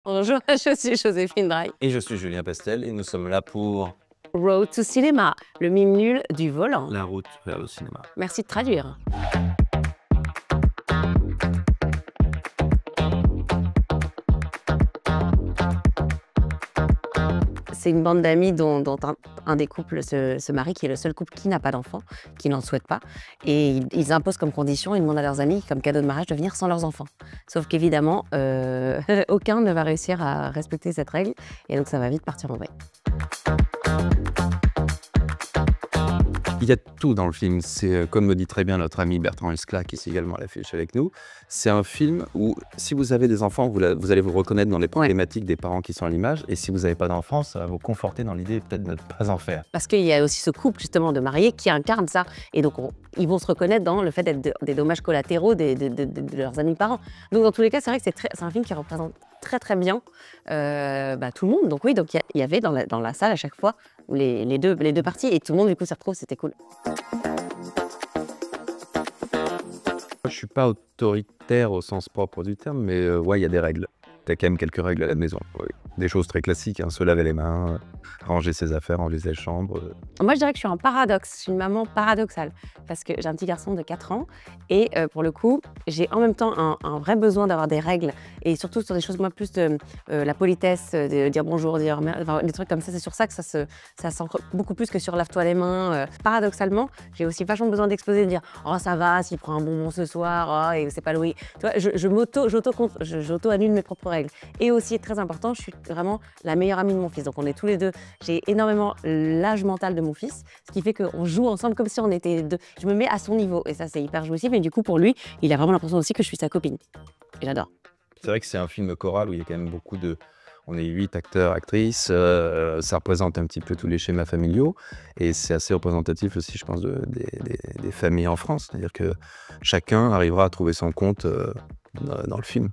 Bonjour, je suis Joséphine Draille. Et je suis Julien Pestel et nous sommes là pour Road to Cinéma, le mime nul du volant. la route vers le cinéma. Merci de traduire. C'est une bande d'amis dont un des couples se marie, qui est le seul couple qui n'a pas d'enfants, qui n'en souhaite pas. Et ils imposent comme condition, ils demandent à leurs amis, comme cadeau de mariage, de venir sans leurs enfants. Sauf qu'évidemment, aucun ne va réussir à respecter cette règle. Et donc ça va vite partir en vrille. Il y a tout dans le film. C'est, comme me dit très bien notre ami Bertrand Esclat, qui est également à l'affiche avec nous, c'est un film où, si vous avez des enfants, vous allez vous reconnaître dans les problématiques des parents qui sont à l'image. Et si vous n'avez pas d'enfants, ça va vous conforter dans l'idée peut-être de ne pas en faire. Parce qu'il y a aussi ce couple justement de mariés qui incarne ça. Et donc ils vont se reconnaître dans le fait d'être des dommages collatéraux de leurs amis parents. Donc dans tous les cas, c'est vrai que c'est un film qui représente très bien tout le monde. Donc oui, donc il y avait dans la salle à chaque fois les deux parties. Et tout le monde du coup s'y retrouve, c'était cool. Je suis pas autoritaire au sens propre du terme, mais ouais, il y a des règles. T'as quand même quelques règles à la maison. Oui. Des choses très classiques, hein, se laver les mains, ranger ses affaires, ranger ses chambres. Moi, je dirais que je suis un paradoxe, je suis une maman paradoxale, parce que j'ai un petit garçon de 4 ans et pour le coup, j'ai en même temps un vrai besoin d'avoir des règles et surtout sur des choses, moi, plus de la politesse, de dire bonjour, dire merde, enfin, des trucs comme ça, c'est sur ça que ça s'ancre beaucoup plus que sur lave-toi les mains. Paradoxalement, j'ai aussi vachement besoin d'exploser, de dire « Oh, ça va, s'il prend un bonbon ce soir, oh, et c'est pas Louis ». Tu vois, j'auto-annule mes propres règles. Et aussi, très important, je suis vraiment la meilleure amie de mon fils. Donc on est tous les deux, j'ai énormément l'âge mental de mon fils, ce qui fait qu'on joue ensemble comme si on était deux. Je me mets à son niveau et ça c'est hyper jouissif. Et du coup pour lui, il a vraiment l'impression aussi que je suis sa copine. Et j'adore. C'est vrai que c'est un film choral où il y a quand même beaucoup de... On est 8 acteurs, actrices, ça représente un petit peu tous les schémas familiaux et c'est assez représentatif aussi, je pense, des familles en France. C'est-à-dire que chacun arrivera à trouver son compte dans le film.